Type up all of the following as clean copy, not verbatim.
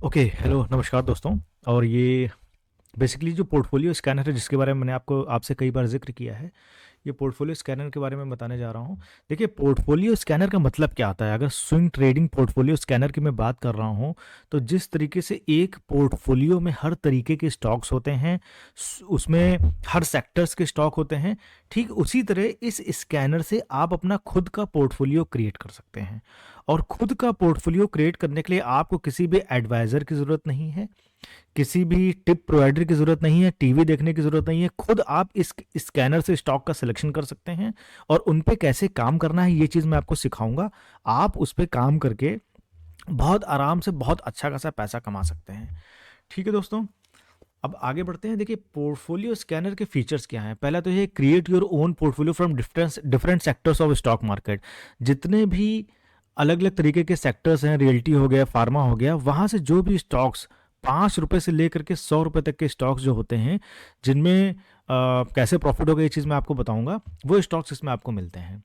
Okay, hello, नमस्कार दोस्तों। और ये बेसिकली जो पोर्टफोलियो स्कैनर है जिसके बारे में मैंने आपसे कई बार जिक्र किया है, ये पोर्टफोलियो स्कैनर के बारे में बताने जा रहा हूँ। देखिए, पोर्टफोलियो स्कैनर का मतलब क्या आता है? अगर स्विंग ट्रेडिंग पोर्टफोलियो स्कैनर की मैं बात कर रहा हूँ, तो जिस तरीके से एक पोर्टफोलियो में हर तरीके के स्टॉक्स होते हैं, उसमें हर सेक्टर्स के स्टॉक होते हैं, ठीक उसी तरह इस स्कैनर से आप अपना खुद का पोर्टफोलियो क्रिएट कर सकते हैं। और खुद का पोर्टफोलियो क्रिएट करने के लिए आपको किसी भी एडवाइज़र की ज़रूरत नहीं है, किसी भी टिप प्रोवाइडर की ज़रूरत नहीं है, टीवी देखने की ज़रूरत नहीं है। खुद आप इस स्कैनर से स्टॉक का सिलेक्शन कर सकते हैं और उन पे कैसे काम करना है ये चीज़ मैं आपको सिखाऊंगा। आप उस पे काम करके बहुत आराम से बहुत अच्छा खासा पैसा कमा सकते हैं। ठीक है दोस्तों, अब आगे बढ़ते हैं। देखिए, पोर्टफोलियो स्कैनर के फीचर्स क्या हैं। पहला तो ये create your own portfolio from different different sectors of stock market. जितने भी अलग अलग तरीके के सेक्टर्स हैं, रियल्टी हो गया, फार्मा हो गया, वहाँ से जो भी स्टॉक्स 5 रुपये से लेकर के 100 रुपये तक के स्टॉक्स जो होते हैं, जिनमें कैसे प्रॉफिट होगा ये चीज़ मैं आपको बताऊंगा, वो स्टॉक्स इसमें आपको मिलते हैं।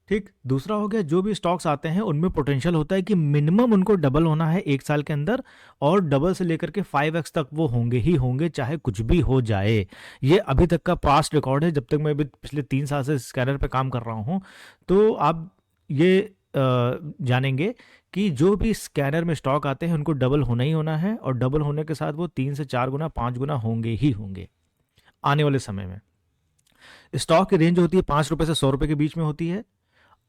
ठीक, दूसरा हो गया, जो भी स्टॉक्स आते हैं उनमें पोटेंशियल होता है कि मिनिमम उनको डबल होना है 1 साल के अंदर, और डबल से लेकर के 5x तक वो होंगे ही होंगे, चाहे कुछ भी हो जाए। ये अभी तक का पास्ट रिकॉर्ड है, जब तक मैं अभी पिछले 3 साल से स्कैनर पे काम कर रहा हूँ। तो आप ये जानेंगे कि जो भी स्कैनर में स्टॉक आते हैं उनको डबल होना ही होना है, और डबल होने के साथ वो 3 से 4 गुना 5 गुना होंगे ही होंगे आने वाले समय में। स्टॉक की रेंज होती है 5 रुपए से 100 रुपए के बीच में होती है।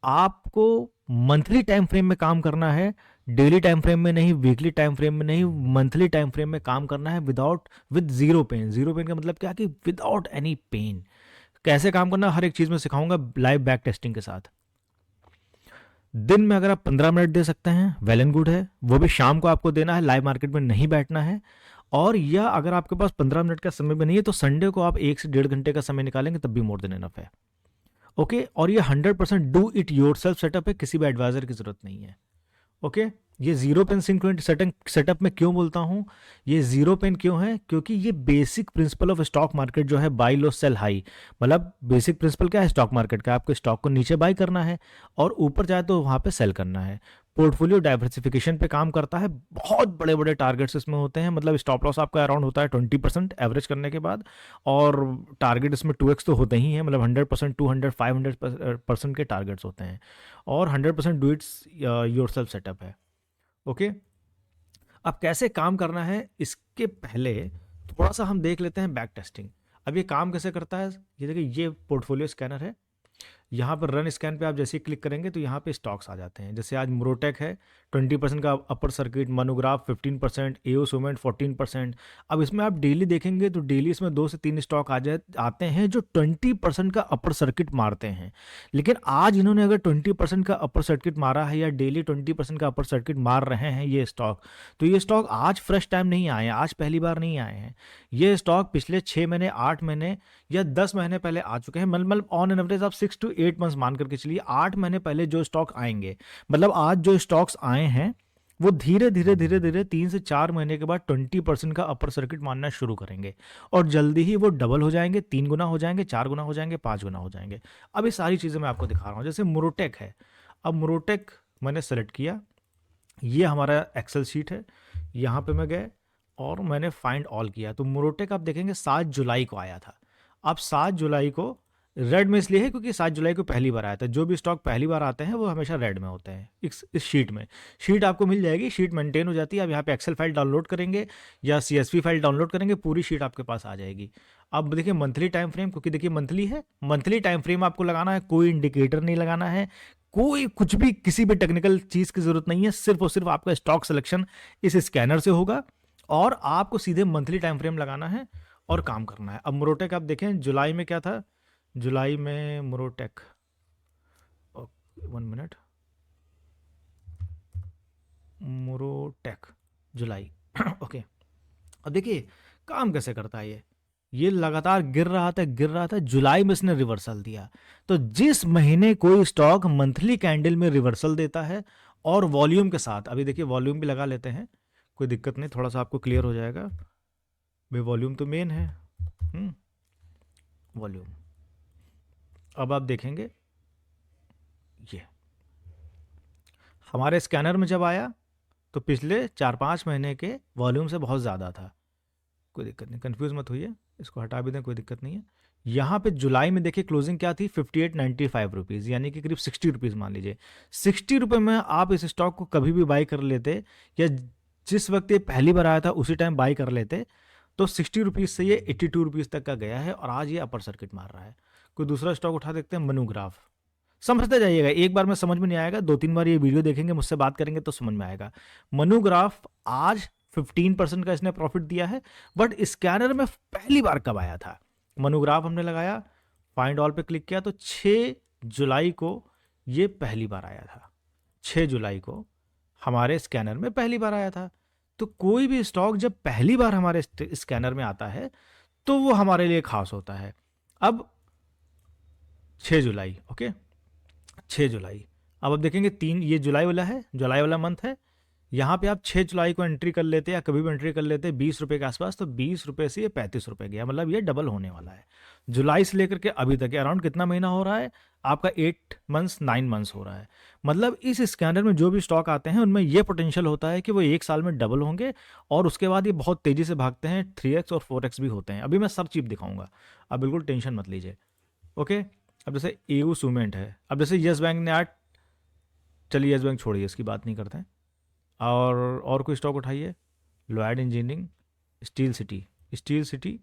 आपको मंथली टाइम फ्रेम में काम करना है, डेली टाइम फ्रेम में नहीं, वीकली टाइम फ्रेम में नहीं, मंथली टाइम फ्रेम में काम करना है, with zero pain. Zero pain का मतलब क्या कि विदाउट एनी पेन। कैसे काम करना हर एक चीज में सिखाऊंगा लाइव बैक टेस्टिंग के साथ। दिन में अगर आप 15 मिनट दे सकते हैं, वेल एंड गुड है। वो भी शाम को आपको देना है, लाइव मार्केट में नहीं बैठना है। और या अगर आपके पास 15 मिनट का समय भी नहीं है, तो संडे को आप 1 से 1.5 घंटे का समय निकालेंगे, तब भी मोर देन इनफ है। ओके, और ये 100% do it your self setup है, किसी भी एडवाइजर की जरूरत नहीं है। ओके, ये जीरो पेन सिंक्रोनिटी सेटअप में क्यों बोलता हूं, ये जीरो पेन क्यों है? क्योंकि ये basic principle of stock market जो है, बाई लो सेल हाई। मतलब बेसिक प्रिंसिपल क्या है स्टॉक मार्केट का? आपको स्टॉक को नीचे बाई करना है और ऊपर जाए तो वहां पे सेल करना है। पोर्टफोलियो डाइवर्सिफिकेशन पे काम करता है। बहुत बड़े बड़े टारगेट्स इसमें होते हैं, मतलब स्टॉप लॉस आपका अराउंड होता है 20% एवरेज करने के बाद। और टारगेट इसमें 2x तो होते ही हैं, मतलब 100%, 200, 500% के टारगेट्स होते हैं। और 100% do it's your self setup है। ओके, अब कैसे काम करना है इसके पहले थोड़ा सा हम देख लेते हैं बैक टेस्टिंग। अब ये काम कैसे करता है, ये देखिए, ये पोर्टफोलियो स्कैनर है। यहाँ पर रन स्कैन पे आप जैसे ही क्लिक करेंगे तो यहाँ पे स्टॉक्स आ जाते हैं। जैसे आज मोरोटेक है, 20% का अपर सर्किट, मनोग्राफ 15%, एओ सीमेंट 14%। अब इसमें आप डेली देखेंगे तो डेली इसमें 2 से 3 स्टॉक आते हैं जो 20% का अपर सर्किट मारते हैं। लेकिन आज इन्होंने अगर 20% का अपर सर्किट मारा है, या डेली 20% का अपर सर्किट मार रहे हैं ये स्टॉक, तो ये स्टॉक आज फ्रेश टाइम नहीं आए हैं, आज पहली बार नहीं आए हैं। ये स्टॉक पिछले 6 महीने, 8 महीने या 10 महीने पहले आ चुके हैं। मतलब ऑन एन एवरेज आप 6 to 8 मंथ्स मान करके चलिए, 8 महीने पहले जो स्टॉक आएंगे, मतलब आज जो स्टॉक्स आए हैं, वो धीरे धीरे धीरे धीरे 3 से 4 महीने के बाद 20% का अपर सर्किट मानना शुरू करेंगे। और जल्दी ही वो डबल हो जाएंगे, 3 गुना हो जाएंगे, 4 गुना हो जाएंगे, 5 गुना हो जाएंगे। अब ये सारी चीज़ें मैं आपको दिखा रहा हूँ। जैसे मोरोटेक है, अब मोरोटेक मैंने सेलेक्ट किया, ये हमारा एक्सेल शीट है। यहाँ पे मैं गए और मैंने फाइंड ऑल किया, तो मोरोटेक आप देखेंगे 7 जुलाई को आया था। अब 7 जुलाई को रेड में इसलिए है क्योंकि 7 जुलाई को पहली बार आया था। जो भी स्टॉक पहली बार आते हैं वो हमेशा रेड में होते हैं। इस शीट में, शीट आपको मिल जाएगी, शीट मेंटेन हो जाती है। आप यहाँ पे एक्सेल फाइल डाउनलोड करेंगे या सीएसवी फाइल डाउनलोड करेंगे, पूरी शीट आपके पास आ जाएगी। अब देखिए मंथली टाइम फ्रेम, क्योंकि देखिए मंथली है, मंथली टाइम फ्रेम आपको लगाना है, कोई इंडिकेटर नहीं लगाना है, कोई कुछ भी, किसी भी टेक्निकल चीज की जरूरत नहीं है। सिर्फ और सिर्फ आपका स्टॉक सिलेक्शन इस स्कैनर से होगा, और आपको सीधे मंथली टाइम फ्रेम लगाना है और काम करना है। अब मोरोटेक आप देखें, जुलाई में क्या था, जुलाई में मोरोटेक, 1 मिनट, मोरोटेक, जुलाई ओके। अब देखिए काम कैसे करता है ये लगातार गिर रहा था, गिर रहा था, जुलाई में इसने रिवर्सल दिया। तो जिस महीने कोई स्टॉक मंथली कैंडल में रिवर्सल देता है और वॉल्यूम के साथ, अभी देखिए वॉल्यूम भी लगा लेते हैं, कोई दिक्कत नहीं, थोड़ा सा आपको क्लियर हो जाएगा। भाई वॉल्यूम तो मेन है। वॉल्यूम, अब आप देखेंगे ये हमारे स्कैनर में जब आया तो पिछले 4-5 महीने के वॉल्यूम से बहुत ज़्यादा था। कोई दिक्कत नहीं, कंफ्यूज मत होइए, इसको हटा भी दें, कोई दिक्कत नहीं है। यहाँ पे जुलाई में देखिए क्लोजिंग क्या थी, 58.95 रुपीज़, यानी कि करीब 60 रुपीज़ मान लीजिए। 60 रुपये में आप इस स्टॉक को कभी भी बाई कर लेते, या जिस वक्त ये पहली बार आया था उसी टाइम बाई कर लेते, तो 60 रुपीज़ से ये 82 रुपीज़ तक का गया है और आज ये अपर सर्किट मार रहा है। कोई दूसरा स्टॉक उठा देखते हैं, मनोग्राफ। समझते जाइएगा, एक बार में समझ में नहीं आएगा, 2-3 बार ये वीडियो देखेंगे, मुझसे बात करेंगे तो समझ में आएगा। मनोग्राफ आज 15% का इसने प्रॉफिट दिया है, बट स्कैनर में पहली बार कब आया था? मनोग्राफ हमने लगाया, फाइंड ऑल पे क्लिक किया तो 6 जुलाई को ये पहली बार आया था। 6 जुलाई को हमारे स्कैनर में पहली बार आया था। तो कोई भी स्टॉक जब पहली बार हमारे स्कैनर में आता है तो वो हमारे लिए खास होता है। अब 6 जुलाई, ओके, 6 जुलाई। अब देखेंगे ये जुलाई वाला है, जुलाई वाला मंथ है। यहाँ पे आप 6 जुलाई को एंट्री कर लेते या कभी भी एंट्री कर लेते 20 रुपये के आसपास, तो 20 रुपये से ये 35 रुपये गया, मतलब ये डबल होने वाला है। जुलाई से लेकर के अभी तक अराउंड कितना महीना हो रहा है आपका? 8 मंथ्स 9 मंथ्स हो रहा है। मतलब इस स्कैनर में जो भी स्टॉक आते हैं उनमें ये पोटेंशियल होता है कि वो 1 साल में डबल होंगे, और उसके बाद ये बहुत तेज़ी से भागते हैं, 3x और 4x भी होते हैं। अभी मैं सब चीज़ दिखाऊंगा, अब बिल्कुल टेंशन मत लीजिए, ओके। अब जैसे एयू सीमेंट है, अब जैसे येस बैंक ने आज, चलिए येस बैंक छोड़िए, इसकी बात नहीं करते हैं। और कोई स्टॉक उठाइए, Lloyd engineering, steel city, steel city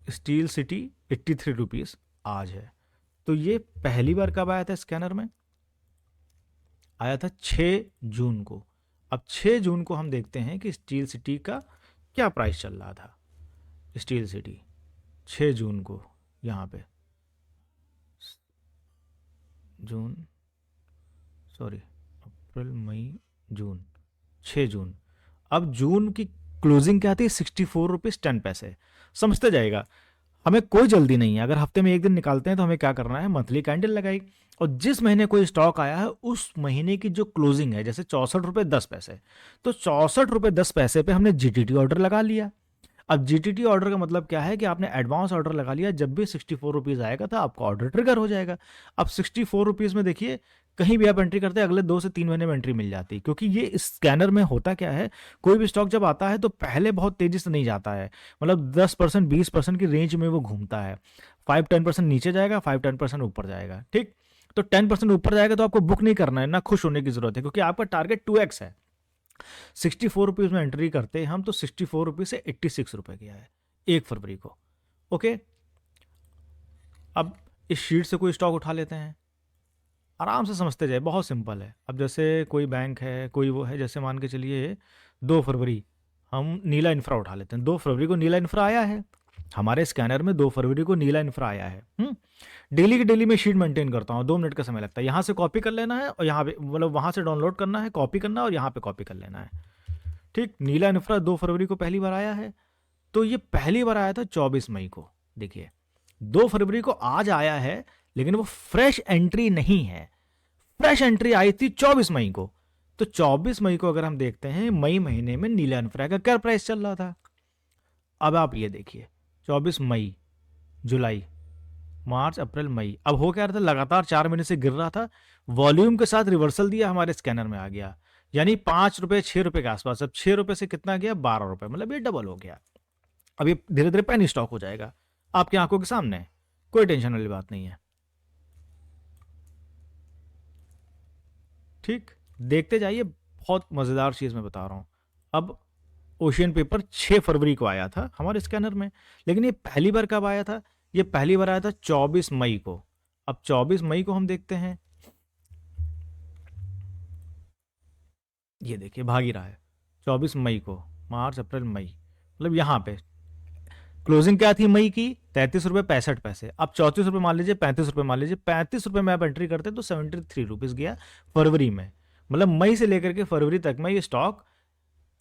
steel city 83 rupees आज है। तो ये पहली बार कब आया था स्कैनर में? आया था 6 जून को। अब 6 जून को हम देखते हैं कि स्टील सिटी का क्या प्राइस चल रहा था। स्टील सिटी 6 जून को, यहाँ पे जून, सॉरी, अप्रैल मई जून, 6 जून। अब जून की क्लोजिंग क्या थी? 64 रुपीज़ 10 पैसे। समझते जाएगा, हमें कोई जल्दी नहीं है। अगर हफ्ते में एक दिन निकालते हैं तो हमें क्या करना है? मंथली कैंडल लगाई, और जिस महीने कोई स्टॉक आया है उस महीने की जो क्लोजिंग है, जैसे 64 रुपये 10 पैसे, तो 64 रुपये 10 पैसे पे हमने जीटीटी ऑर्डर लगा लिया। अब जीटीटी ऑर्डर का मतलब क्या है कि आपने एडवांस ऑर्डर लगा लिया, जब भी 64 रुपीज़ आएगा तो आपका ऑर्डर ट्रिगर हो जाएगा। अब 64 रुपीज़ में देखिए, कहीं भी आप एंट्री करते हैं अगले 2 से 3 महीने में एंट्री मिल जाती है, क्योंकि ये इस स्कैनर में होता क्या है, कोई भी स्टॉक जब आता है तो पहले बहुत तेजी से नहीं जाता है, मतलब 10% 20% की रेंज में वो घूमता है। 5-10% नीचे जाएगा, 5-10% ऊपर जाएगा, ठीक। तो 10% ऊपर जाएगा तो आपको बुक नहीं करना है, ना खुश होने की जरूरत है, क्योंकि आपका टारगेट 2x है। 64 रुपीज़ में एंट्री करते हैं हम, तो 64 रुपीज़ से 86 रुपये गया है 1 फरवरी को, ओके। अब इस शीट से कोई स्टॉक उठा लेते हैं, आराम से समझते जाए, बहुत सिंपल है। अब जैसे कोई बैंक है, कोई वो है, जैसे मान के चलिए 2 फरवरी हम नीला इंफ्रा उठा लेते हैं। 2 फरवरी को नीला इंफ्रा आया है हमारे स्कैनर में, 2 फरवरी को नीला इंफ्रा आया है। डेली की डेली में शीट मेंटेन करता हूँ, 2 मिनट का समय लगता है। यहाँ से कॉपी कर लेना है और यहाँ पे, मतलब वहाँ से डाउनलोड करना है, कॉपी करना है और यहाँ पे कॉपी कर लेना है, ठीक। नीला इंफ्रा 2 फरवरी को पहली बार आया है, तो ये पहली बार आया था 24 मई को। देखिए 2 फरवरी को आज आया है, लेकिन वो फ्रेश एंट्री नहीं है, फ्रेश एंट्री आई थी 24 मई को। तो 24 मई को अगर हम देखते हैं, मई महीने में नीला इंफ्रा का क्या प्राइस चल रहा था? अब आप ये देखिए, 24 मई, जुलाई, मार्च, अप्रैल, मई, अब हो क्या रहा था? लगातार 4 महीने से गिर रहा था, वॉल्यूम के साथ रिवर्सल दिया, हमारे स्कैनर में आ गया, यानी 5 रुपये 6 रुपये के आसपास। अब 6 रुपये से कितना गया? 12 रुपये, मतलब ये डबल हो गया। अब ये धीरे धीरे पेनी स्टॉक हो जाएगा आपकी आंखों के सामने, कोई टेंशन वाली बात नहीं है, ठीक। देखते जाइए, बहुत मज़ेदार चीज़ मैं बता रहा हूँ। अब ओशियन पेपर 6 फरवरी को आया था हमारे स्कैनर में, लेकिन ये पहली बार कब आया था? ये पहली बार आया था 24 मई को। अब 24 मई को हम देखते हैं, ये देखिए भाग ही रहा है। 24 मई को, मार्च, अप्रैल, मई, मतलब यहाँ पे क्लोजिंग क्या थी मई की? 33 रुपये 65 पैसे। अब 34 रुपये मान लीजिए, 35 रुपये मान लीजिए, 35 रुपये में आप एंट्री करते तो 73 रुपीज़ गया फरवरी में। मतलब मई से लेकर के फरवरी तक में ये स्टॉक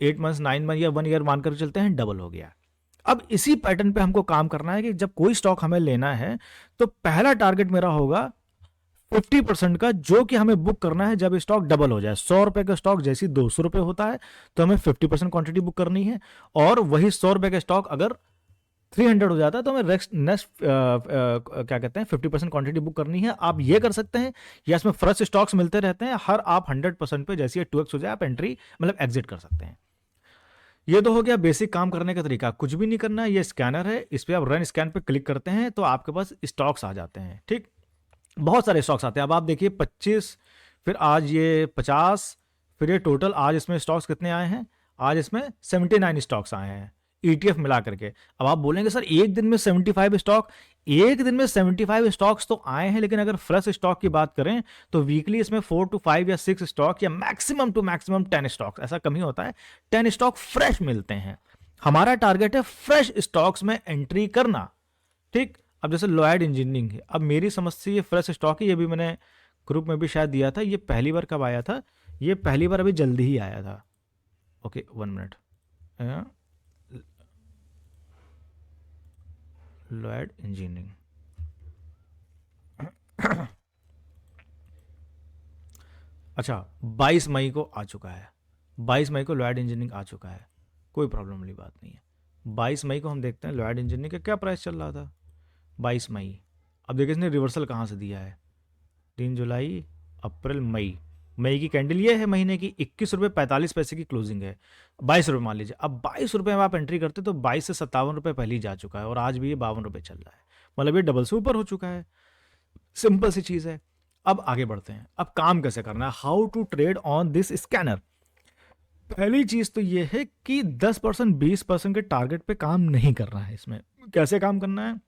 8 मंथ्स 9 मंथ या 1 ईयर मानकर चलते हैं, डबल हो गया। अब इसी पैटर्न पे हमको काम करना है कि जब कोई स्टॉक हमें लेना है तो पहला टारगेट मेरा होगा 50% का, जो कि हमें बुक करना है जब स्टॉक डबल हो जाए। 100 रुपए का स्टॉक जैसे 200 रुपये होता है तो हमें 50% क्वांटिटी बुक करनी है, और वही 100 रुपये का स्टॉक अगर 300 हो जाता है तो हमें नेक्स्ट क्या कहते हैं 50% क्वांटिटी बुक करनी है। आप ये कर सकते हैं या इसमें फ्रेश स्टॉक्स मिलते रहते हैं, हर आप 100% पे जैसे 2x हो जाए आप एंट्री मतलब एग्जिट कर सकते हैं। ये तो हो गया बेसिक काम करने का तरीका। कुछ भी नहीं करना है, ये स्कैनर है, इस पर आप रन स्कैन पे क्लिक करते हैं तो आपके पास स्टॉक्स आ जाते हैं। ठीक, बहुत सारे स्टॉक्स आते हैं। अब आप देखिए 25, फिर आज ये 50, फिर ये टोटल आज इसमें स्टॉक्स कितने आए हैं, आज इसमें 79 स्टॉक्स आए हैं ETF मिला करके। अब आप बोलेंगे सर एक दिन में 75 स्टॉक, एक दिन में 75 स्टॉक्स तो आए हैं, लेकिन अगर फ्रेश स्टॉक की बात करें तो वीकली इसमें 4 to 5 या 6 स्टॉक या मैक्सिमम टू मैक्सिमम 10 स्टॉक्स, ऐसा कम ही होता है, 10 स्टॉक फ्रेश मिलते हैं। हमारा टारगेट है फ्रेश स्टॉक्स में एंट्री करना। ठीक, अब जैसे लॉयड इंजीनियरिंग है, अब मेरी समझ से ये फ्रेश स्टॉक है, ये भी मैंने ग्रुप में भी शायद दिया था। ये पहली बार कब आया था, ये पहली बार अभी जल्दी ही आया था। ओके 1 मिनट, लॉयड इंजीनियरिंग अच्छा 22 मई को आ चुका है, 22 मई को लॉयड इंजीनियरिंग आ चुका है, कोई प्रॉब्लम वाली बात नहीं है। 22 मई को हम देखते हैं लॉयड इंजीनियरिंग का क्या प्राइस चल रहा था 22 मई। अब देखिए इसने रिवर्सल कहाँ से दिया है, 3 जुलाई, अप्रैल, मई, मई की कैंडल ये है महीने की 21 रुपये 45 पैसे की क्लोजिंग है, 22 रुपये मान लीजिए। अब 22 रुपये में आप एंट्री करते तो 22 से 57 रुपये पहले ही जा चुका है और आज भी ये 52 रुपये चल रहा है, मतलब ये डबल से ऊपर हो चुका है। सिंपल सी चीज़ है। अब आगे बढ़ते हैं, अब काम कैसे करना है, how to trade on this scanner. पहली चीज तो ये है कि 10% 20% के टारगेट पे काम नहीं करना है। इसमें कैसे काम करना है,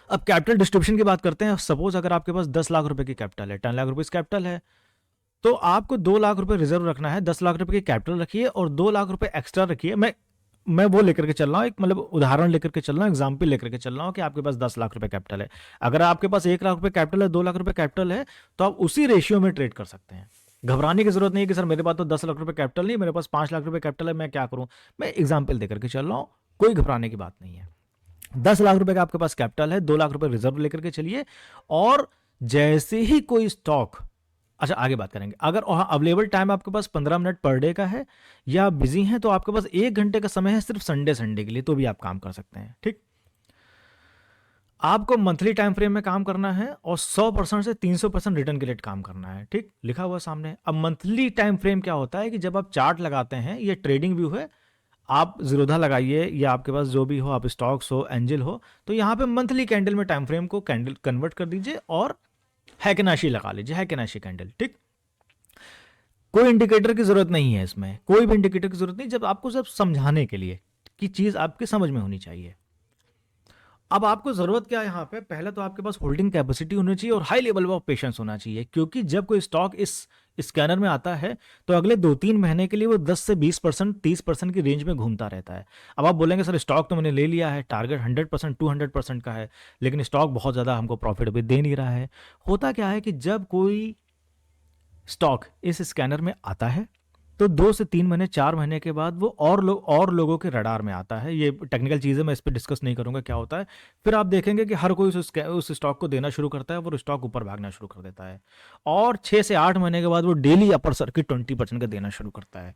अब कैपिटल डिस्ट्रीब्यूशन की बात करते हैं। सपोज अगर आपके पास 10 लाख रुपए की कैपिटल है, 10 लाख रुपए कैपिटल है, तो आपको 2 लाख रुपए रिजर्व रखना है, 10 लाख रुपए की कैपिटल रखिए और 2 लाख रुपए एक्स्ट्रा रखिए। मैं वो लेकर के चल रहा हूँ, एक मतलब उदाहरण लेकर के चल रहा हूँ, एग्जाम्पल लेकर के चल रहा हूँ कि आपके पास 10 लाख रुपए कैपिटल है। अगर आपके पास 1 लाख रुपए कैपिटल है, 2 लाख रुपए कैपिटल है, तो आप उसी रेशियो में ट्रेड कर सकते हैं। घबराने की जरूरत नहीं है कि सर मेरे पास तो 10 लाख रुपए कैपिटल नहीं, मेरे पास 5 लाख रुपए कैपिटल है, मैं क्या करूं। मैं एग्जाम्पल देकर के चल रहा हूं, कोई घबराने की बात नहीं है। 10 लाख रुपए का आपके पास कैपिटल है, 2 लाख रुपए रिजर्व लेकर के चलिए, और जैसे ही कोई स्टॉक, अच्छा आगे बात करेंगे। अगर अवेलेबल टाइम आपके पास 15 मिनट पर डे का है या बिजी हैं, तो आपके पास 1 घंटे का समय है सिर्फ संडे के लिए, तो भी आप काम कर सकते हैं। ठीक, आपको मंथली टाइम फ्रेम में काम करना है और 100% से 300% रिटर्न के लिए काम करना है। ठीक, लिखा हुआ सामने। अब मंथली टाइम फ्रेम क्या होता है कि जब आप चार्ट लगाते हैं, ये ट्रेडिंग व्यू है, आप जीरोधा लगाइए या आपके पास जो भी हो, आप स्टॉक्स हो, एंजल हो, तो यहाँ पे मंथली कैंडल में टाइम फ्रेम को कैंडल कन्वर्ट कर दीजिए और हैकेनाशी लगा लीजिए, हैकेनाशी कैंडल। ठीक, कोई इंडिकेटर की जरूरत नहीं है इसमें, कोई भी इंडिकेटर की जरूरत नहीं, जब आपको सब समझाने के लिए कि चीज आपके समझ में होनी चाहिए। अब आपको जरूरत क्या है यहाँ पे, पहले तो आपके पास होल्डिंग कैपेसिटी होनी चाहिए और हाई लेवल ऑफ पेशेंस होना चाहिए, क्योंकि जब कोई स्टॉक इस स्कैनर में आता है तो अगले 2-3 महीने के लिए वो 10 से 20% 30% की रेंज में घूमता रहता है। अब आप बोलेंगे सर स्टॉक तो मैंने ले लिया है, टारगेट 100% 200% का है, लेकिन स्टॉक बहुत ज़्यादा हमको प्रॉफिट भी दे नहीं रहा है। होता क्या है कि जब कोई स्टॉक इस स्कैनर में आता है तो 2 से 3 महीने 4 महीने के बाद वो और लोगों के रडार में आता है। ये टेक्निकल चीज़ें मैं इस पर डिस्कस नहीं करूंगा क्या होता है। फिर आप देखेंगे कि हर कोई उस स्टॉक को देना शुरू करता है, वो स्टॉक ऊपर भागना शुरू कर देता है, और 6 से 8 महीने के बाद वो डेली अपर सर्किट 20% का देना शुरू करता है।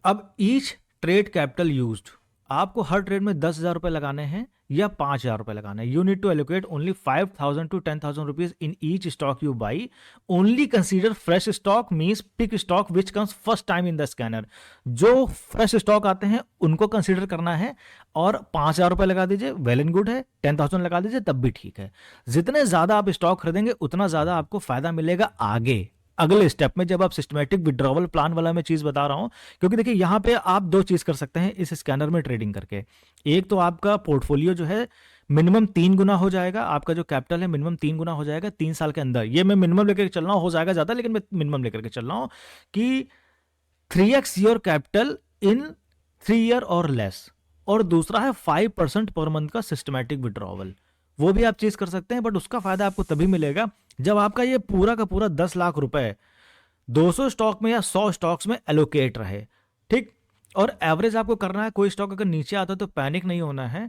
अब ईच ट्रेड कैपिटल यूज्ड, आपको हर ट्रेड में 10,000 रुपए लगाने हैं या 5,000 रुपए लगाने हैं। You need to allocate only 5,000 to 10,000 rupees in each stock you buy. Only consider fresh stock means pick stock which comes first time in the scanner. जो फ्रेश स्टॉक आते हैं उनको कंसीडर करना है, और 5,000 रुपए लगा दीजिए, वेल एंड गुड है। 10,000 लगा दीजिए तब भी ठीक है। जितने ज्यादा आप स्टॉक खरीदेंगे उतना ज्यादा आपको फायदा मिलेगा आगे अगले स्टेप में, जब आप सिस्टमैटिक विड्रॉवल प्लान वाला मैं चीज बता रहा हूं। क्योंकि देखिए यहां पे आप 2 चीज कर सकते हैं इस स्कैनर में ट्रेडिंग करके। एक तो आपका पोर्टफोलियो जो है मिनिमम 3 गुना हो जाएगा, आपका जो कैपिटल है मिनिमम 3 गुना हो जाएगा 3 साल के अंदर। ये मैं मिनिमम लेकर चल रहा हूं, हो जाएगा ज्यादा लेकिन मैं मिनिमम लेकर के चल रहा हूं कि 3x your capital in 3 year और लेस। और दूसरा है 5% पर मंथ का सिस्टमैटिक विड्रॉवल, वो भी आप चीज कर सकते हैं, बट उसका फायदा आपको तभी मिलेगा जब आपका ये पूरा का पूरा 10 लाख रुपए 200 स्टॉक में या 100 स्टॉक्स में एलोकेट रहे। ठीक, और एवरेज आपको करना है। कोई स्टॉक अगर नीचे आता है तो पैनिक नहीं होना है।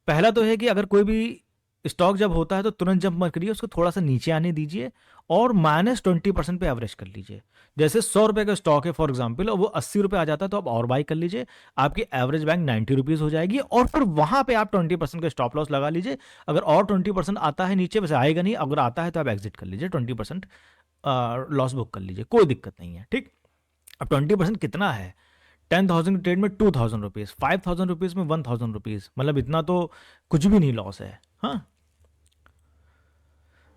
पहला तो है कि अगर कोई भी स्टॉक जब होता है तो तुरंत जंप मत करिए, उसको थोड़ा सा नीचे आने दीजिए और -20% पे एवरेज कर लीजिए। जैसे 100 रुपए का स्टॉक है फॉर एग्जांपल, और वो 80 रुपए आ जाता है तो आप और बाई कर लीजिए, आपकी एवरेज बैंक 90 रुपीज हो जाएगी, और फिर वहां पे आप 20% का स्टॉप लॉस लगा लीजिए। अगर और 20% आता है नीचे, वैसे आएगा नहीं, अगर आता है तो आप एग्जिट कर लीजिए, 20% लॉस बुक कर लीजिए, कोई दिक्कत नहीं है, ठीक। अब 20% कितना है? 10,000 ट्रेड में 2,000 रुपीज, 5,000 रुपीज में 1,000 रुपीज, मतलब इतना तो कुछ भी नहीं लॉस है। हाँ,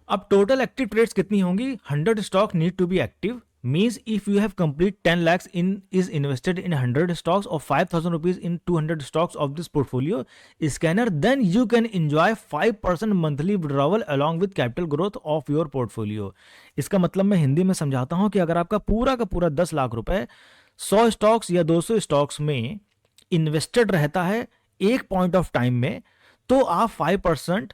अब टोटल एक्टिव ट्रेड्स कितनी होंगी? 100 stock need to be active, means if you have complete 10 lakhs in is invested in 100 stocks or 5,000 rupees in 200 stocks of this portfolio scanner, then you can enjoy 5% monthly withdrawal along with capital growth of your portfolio। इसका मतलब मैं हिंदी में समझाता हूं कि अगर आपका पूरा का पूरा 10 लाख रुपए 100 स्टॉक्स या 200 स्टॉक्स में इन्वेस्टेड रहता है एक पॉइंट ऑफ टाइम में, तो आप 5%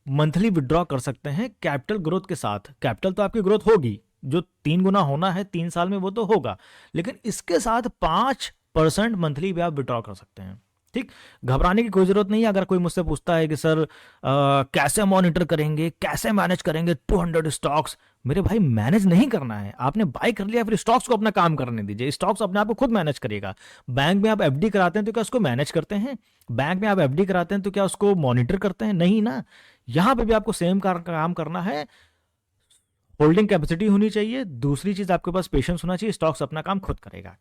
मंथली विड्रॉ कर सकते हैं कैपिटल ग्रोथ के साथ। कैपिटल तो आपकी ग्रोथ होगी, जो 3 गुना होना है 3 साल में वो तो होगा, लेकिन इसके साथ 5% मंथली भी आप विड्रॉ कर सकते हैं, ठीक। घबराने की कोई जरूरत नहीं है। अगर कोई मुझसे पूछता है कि सर कैसे मॉनिटर करेंगे, कैसे मैनेज करेंगे 200 स्टॉक्स, मेरे भाई मैनेज नहीं करना है, आपने बाय कर लिया, फिर स्टॉक्स को अपना काम करने दीजिए, स्टॉक्स अपने आप को खुद मैनेज करेगा। बैंक में आप एफडी कराते हैं तो क्या उसको मैनेज करते हैं? बैंक में आप एफडी कराते हैं तो क्या उसको मॉनिटर करते हैं? नहीं ना। यहां पे भी आपको सेम काम करना है। होल्डिंग कैपेसिटी होनी चाहिए, दूसरी चीज आपके पास पेशेंस होना चाहिए, स्टॉक्स अपना काम खुद करेगा।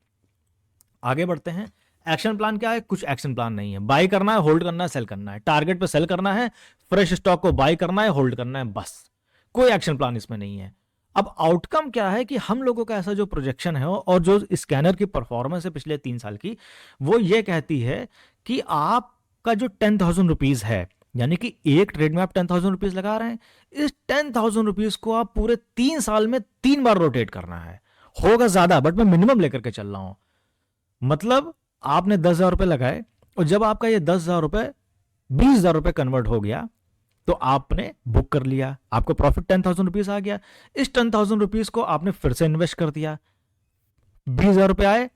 आगे बढ़ते हैं। एक्शन प्लान क्या है? कुछ एक्शन प्लान नहीं है। बाय करना है, होल्ड करना है, सेल करना है, टारगेट पे सेल करना है, फ्रेश स्टॉक को बाय करना है, होल्ड करना है, बस। कोई एक्शन प्लान इसमें नहीं है। अब आउटकम क्या है कि हम लोगों का ऐसा जो प्रोजेक्शन है और जो स्कैनर की परफॉर्मेंस है पिछले 3 साल की, वो ये कहती है कि आपका जो 10,000 रुपीज है, यानी कि एक ट्रेड में आप 10,000 रुपीज लगा रहे हैं, इस 10,000 रुपीज को आप पूरे 3 साल में 3 बार रोटेट करना है। होगा ज्यादा, बट मैं मिनिमम लेकर के चल रहा हूं। मतलब आपने 10,000 रुपए लगाए, और जब आपका ये 10,000 रुपए 20,000 रुपए कन्वर्ट हो गया तो आपने बुक कर लिया, आपको प्रॉफिट 10,000 रुपीज आ गया। इस 10,000 रुपीज को आपने फिर से इन्वेस्ट कर दिया, 20,000 रुपए आए,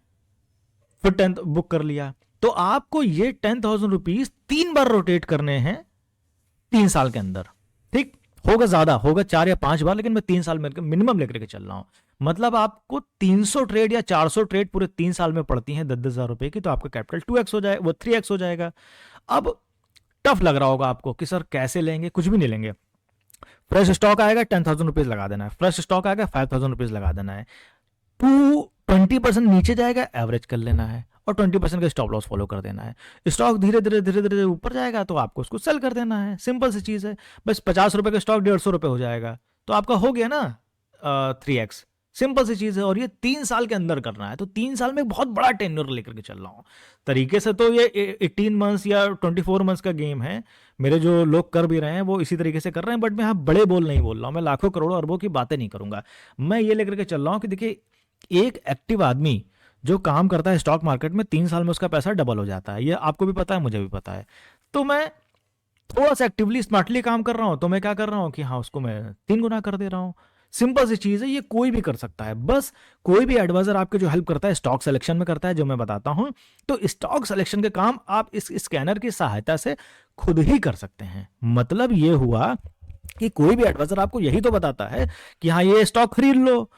फिर 10 बुक कर लिया। तो आपको ये 10,000 रुपीज 3 बार रोटेट करने हैं 3 साल के अंदर, ठीक। होगा ज्यादा, होगा 4 या 5 बार, लेकिन मैं 3 साल में मिनिमम लेकर के चल रहा हूं। मतलब आपको 300 ट्रेड या 400 ट्रेड पूरे 3 साल में पड़ती हैं 10,000 रुपए की, तो आपका कैपिटल 2x हो जाएगा, वो 3x हो जाएगा। अब टफ लग रहा होगा आपको कि सर कैसे लेंगे? कुछ भी नहीं लेंगे। फ्रेश स्टॉक आएगा, 10,000 रुपीज लगा देना है, फ्रेश स्टॉक आएगा, 5,000 रुपीज लगा देना है, 20% नीचे जाएगा, एवरेज कर लेना है, और 20% का स्टॉप लॉस फॉलो कर देना है। स्टॉक धीरे धीरे ऊपर जाएगा तो आपको उसको सेल कर देना है, सिंपल सी चीज है। बस 50 रुपए का स्टॉक 150 रुपए हो जाएगा, तो आपका हो गया ना 3x। सिंपल सी चीज है, और ये 3 साल के अंदर करना है। तो 3 साल में बहुत बड़ा टेन्योर लेकर के चल रहा हूं तरीके से। तो ये 18 मंथ्स या 24 मंथ्स का गेम है। मेरे जो लोग कर भी रहे हैं वो इसी तरीके से कर रहे हैं, बट मैं यहाँ बड़े बोल नहीं बोल रहा हूं, मैं लाखों करोड़ों अरबों की बातें नहीं करूंगा। मैं ये लेकर के चल रहा हूं कि देखिए, एक एक्टिव आदमी जो काम करता है स्टॉक मार्केट में, 3 साल में उसका पैसा डबल हो जाता है। ये आपको भी पता है, मुझे भी पता है। तो मैं थोड़ा सा एक्टिवली स्मार्टली काम कर रहा हूं, तो मैं क्या कर रहा हूं कि हाँ, उसको मैं 3 गुना कर दे रहा हूं। सिंपल सी चीज है, ये कोई भी कर सकता है। बस कोई भी एडवाइजर आपके जो हेल्प करता है स्टॉक सिलेक्शन में करता है, जो मैं बताता हूं, तो स्टॉक सिलेक्शन के काम आप इस स्कैनर की सहायता से खुद ही कर सकते हैं। मतलब ये हुआ कि कोई भी एडवाइजर आपको यही तो बताता है कि हाँ, ये स्टॉक खरीद लो,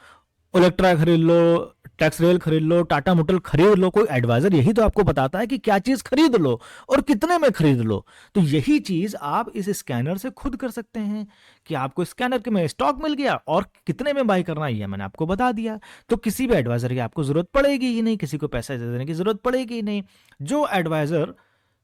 इलेक्ट्रा खरीद लो, टेक्सरेल खरीद लो, टाटा मोटर खरीद लो। कोई एडवाइजर यही तो आपको बताता है कि क्या चीज खरीद लो और कितने में खरीद लो। तो यही चीज आप इस स्कैनर से खुद कर सकते हैं कि आपको स्कैनर के में स्टॉक मिल गया और कितने में बाय करना है मैंने आपको बता दिया। तो किसी भी एडवाइजर की आपको जरूरत पड़ेगी ही नहीं, किसी को पैसे देने की जरूरत पड़ेगी ही नहीं। जो एडवाइजर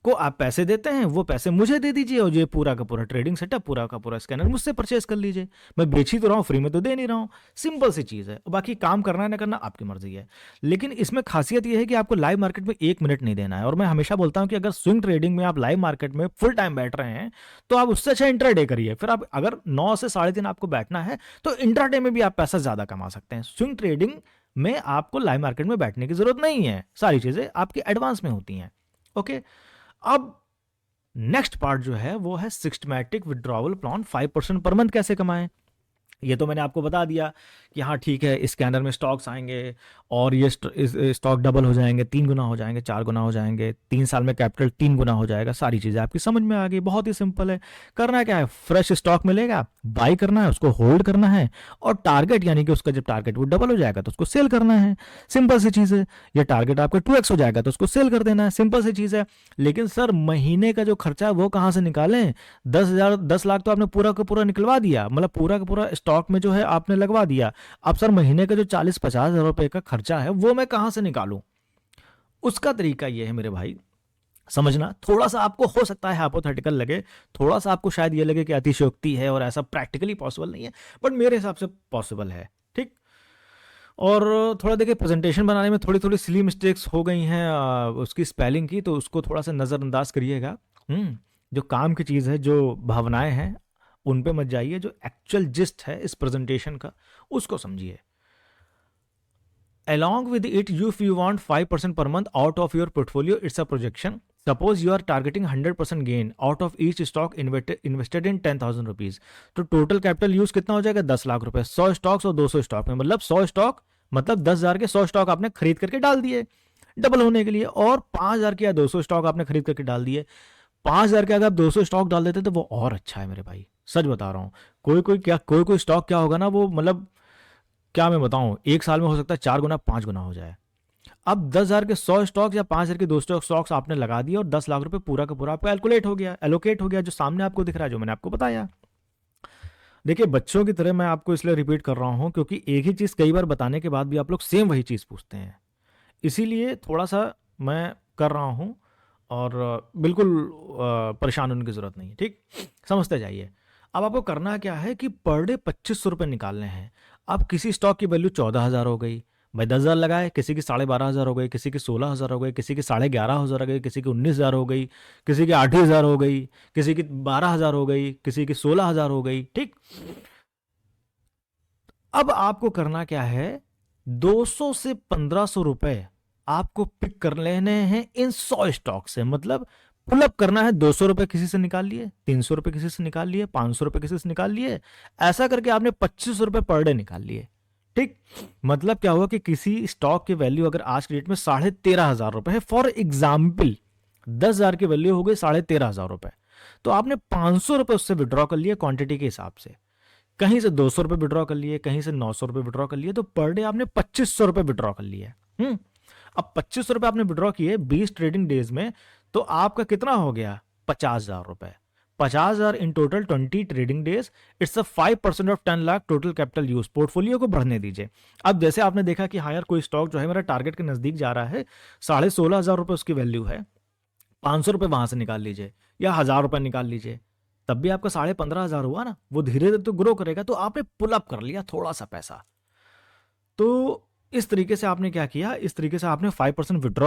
को आप पैसे देते हैं वो पैसे मुझे दे दीजिए, और ये पूरा का पूरा ट्रेडिंग सेटअप, पूरा का पूरा स्कैनर मुझसे परचेज कर लीजिए। मैं बेच ही तो रहा हूँ, फ्री में तो दे नहीं रहा हूँ। सिंपल सी चीज़ है। बाकी काम करना है ना करना आपकी मर्जी है। लेकिन इसमें खासियत यह है कि आपको लाइव मार्केट में 1 मिनट नहीं देना है। और मैं हमेशा बोलता हूँ कि अगर स्विंग ट्रेडिंग में आप लाइव मार्केट में फुल टाइम बैठ रहे हैं तो आप उससे अच्छा इंट्राडे करिए। फिर आप अगर 9 से 3:30 आपको बैठना है तो इंट्राडे में भी आप पैसा ज़्यादा कमा सकते हैं। स्विंग ट्रेडिंग में आपको लाइव मार्केट में बैठने की जरूरत नहीं है, सारी चीज़ें आपकी एडवांस में होती हैं। ओके, अब नेक्स्ट पार्ट जो है वो है systematic withdrawal plan. 5% per month कैसे कमाएं, ये तो मैंने आपको बता दिया कि हाँ ठीक है, स्कैनर में स्टॉक्स आएंगे और ये स्टॉक डबल हो जाएंगे, 3 गुना हो जाएंगे, 4 गुना हो जाएंगे, 3 साल में कैपिटल 3 गुना हो जाएगा। सारी चीज़ें आपकी समझ में आ गई। बहुत ही सिंपल है। करना क्या है, फ्रेश स्टॉक मिलेगा, बाई करना है, उसको होल्ड करना है, और टारगेट यानी कि उसका जब टारगेट वो डबल हो जाएगा तो उसको सेल करना है। सिंपल सी चीज़ है। ये टारगेट आपका 2x हो जाएगा तो उसको सेल कर देना है। सिंपल सी चीज़ है। लेकिन सर महीने का जो खर्चा है वो कहाँ से निकालें? 10 लाख तो आपने पूरा का पूरा निकलवा दिया, मतलब पूरा का पूरा स्टॉक में जो है आपने लगवा दिया। अब सर महीने का जो 40-50 हज़ार रुपए का खर्चा है वो मैं कहां से निकालूं? उसका तरीका ये है मेरे भाई, समझना। थोड़ा सा आपको हो सकता है हाइपोथेटिकल लगे, थोड़ा सा आपको शायद ये लगे कि अतिशयोक्ति है और ऐसा प्रैक्टिकली पॉसिबल नहीं है, बट मेरे हिसाब से पॉसिबल है। ठीक। और थोड़ा देखिए, प्रेजेंटेशन बनाने में थोड़ी थोड़ी सिली मिस्टेक्स हो गई हैं उसकी स्पेलिंग की, तो उसको थोड़ा सा नज़रअंदाज करिएगा। जो काम की चीज़ है, जो भावनाएं हैं, उन पे मत जाइए। जो एक्चुअल जिस्ट है इस प्रेजेंटेशन का, उसको समझिए। Along with it, if you want 5% per month out of your portfolio, it's a projection. Suppose you are targeting 100% gain out of each stock invested in 10,000 rupees. तो टोटल कैपिटल यूज कितना हो जाएगा? 10 लाख रुपए। 100 stocks और 200 stock में, मतलब 100 stock मतलब 10,000 के 100 स्टॉक आपने खरीद करके डाल दिए डबल होने के लिए, और 5,000 के या 200 स्टॉक आपने खरीद करके डाल दिए। 5,000 के अगर आप 200 स्टॉक डाल देते तो वो और अच्छा है मेरे भाई, सच बता रहा हूँ। कोई स्टॉक क्या होगा ना, वो मतलब क्या मैं बताऊं, 1 साल में हो सकता है 4 गुना 5 गुना हो जाए। अब 10,000 के 100 स्टॉक्स या 5,000 के 200 स्टॉक्स आपने लगा दिए और 10 लाख रुपए पूरा का पूरा आपको एलोकेट हो गया, जो सामने आपको दिख रहा है, जो मैंने आपको बताया। देखिए, बच्चों की तरह मैं आपको इसलिए रिपीट कर रहा हूं क्योंकि एक ही चीज़ कई बार बताने के बाद भी आप लोग सेम वही चीज़ पूछते हैं, इसीलिए थोड़ा सा मैं कर रहा हूं। और बिल्कुल परेशान होने की ज़रूरत नहीं है। ठीक, समझते जाइए। अब आपको करना क्या है कि पर डे 2500 रुपये निकालने हैं। अब किसी स्टॉक की वैल्यू 14,000 हो गई, भाई 10,000 लगाए, किसी की 12,500 हो गई, किसी की 16,000 हो गई, किसी की 11,500 हो गई, किसी की 19,000 हो गई, किसी की 8,000 हो गई, किसी की 12,000 हो गई, किसी की 16,000 हो गई। ठीक। अब आपको करना क्या है, 200 से 1,500 रुपए आपको पिक कर लेने हैं इन 100 स्टॉक से। मतलब पुलअप करना है। 200 रुपए किसी से निकाल लिए, 300 रुपए किसी से निकाल लिए, 500 रुपए किसी से निकाल लिए, ऐसा करके आपने 2500 रुपए पर डे निकाल लिए। ठीक। मतलब क्या हुआ कि किसी स्टॉक की वैल्यू अगर आज के डेट में 13,500 रुपए है, फॉर एग्जाम्पल 10,000 की वैल्यू हो गई 13,500 रुपए, तो आपने 500 रुपए उससे विड्रॉ कर लिए क्वांटिटी के हिसाब से। कहीं से 200 रुपए विड्रॉ कर लिए, कहीं से 900 रुपए विड्रॉ कर लिए, तो पर डे आपने 2500 रुपए विड्रॉ कर लिए। अब 2500 रुपए आपने विड्रॉ किए 20 ट्रेडिंग डेज में, तो आपका कितना हो गया? 50,000 रुपए। 50,000 in total 20 trading days, it's a 5% of 10 lakh total capital use. Portfolio को बढ़ने दीजिए। अब जैसे आपने देखा कि हाँ यार, कोई स्टॉक जो है मेरा टारगेट के नजदीक जा रहा है, 16,500 रुपए उसकी वैल्यू है, 500 रुपए वहां से निकाल लीजिए या 1,000 रुपए निकाल लीजिए, तब भी आपका 15,500 हुआ ना। वो धीरे धीरे तो ग्रो करेगा, तो आपने पुल अप कर लिया थोड़ा सा पैसा। तो इस तरीके से आपने क्या किया, इस तरीके से आपने 5% विड्रॉ